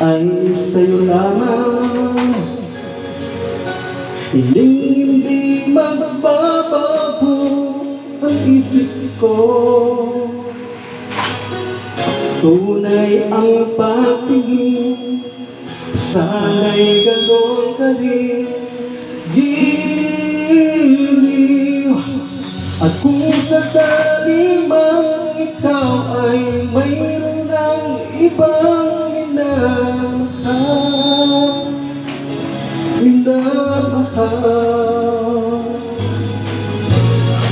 ay sa'yo lamang. Hindi magbabago ang isip ko. Tunay ang pagtingin, sana'y gano'n ka rin. Giliw. At kung sakali mang ikaw ay mayroon ng ibang minamahal,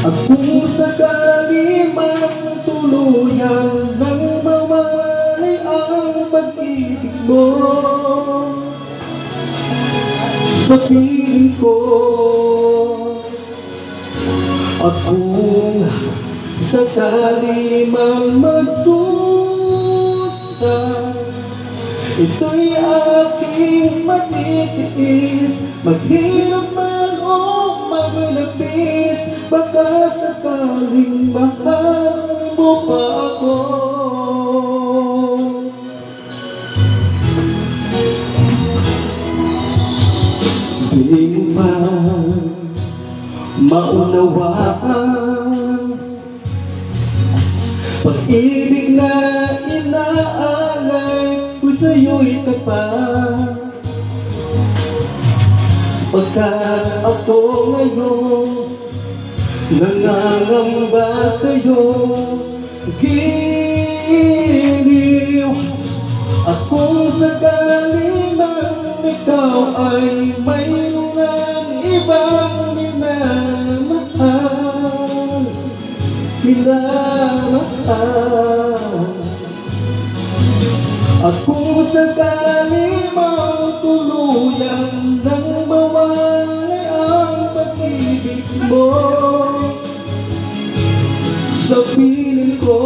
at kung sakali mang tuluyan nang mawalay ang pag-ibig mo sa piling ko, at kung sakali mang magdusa, ito'y aking matitiis. Maghirap man o maglapis, baka sakaling mahal mo pa ako. Di mo ba maunawaan pag-ibig na inaalay ko sa'yo'y tapat? Pagkat ako ngayon nangangamba sa'yo, giliw. At kung sakali man ikaw ay mayroon ng ibang minamahal, at kung sakali mang tuluyan nang mawalay ang pag-ibig mo sa piling ko,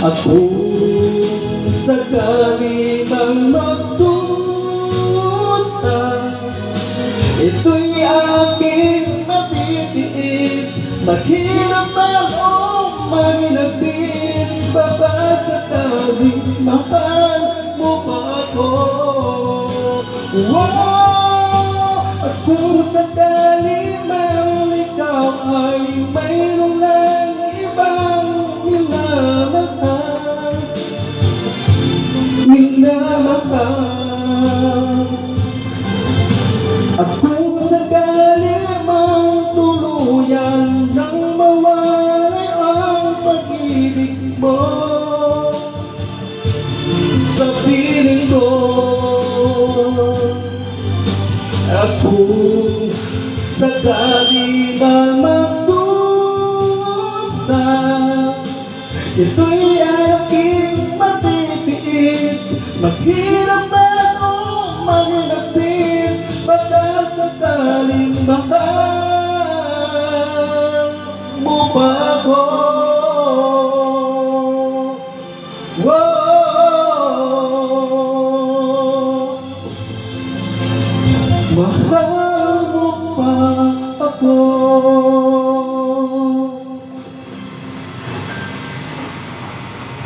at kung sakali mang magdusa, ito'y aking matitiis. Mahirap man o maglapis, baka sakaling mahal mo pa ako. At kung sakali man ikaw ay mayroon lang ibang minamahal, at kung sakali mang tuluyan nang mawalay ang pag-ibig mo sa piling ko, at kung sakali mang magdusa, ito'y aking matitiis. Maghirap man o maglapis, baka sakaling mahal mo pa ako. Mahal mo pa ako.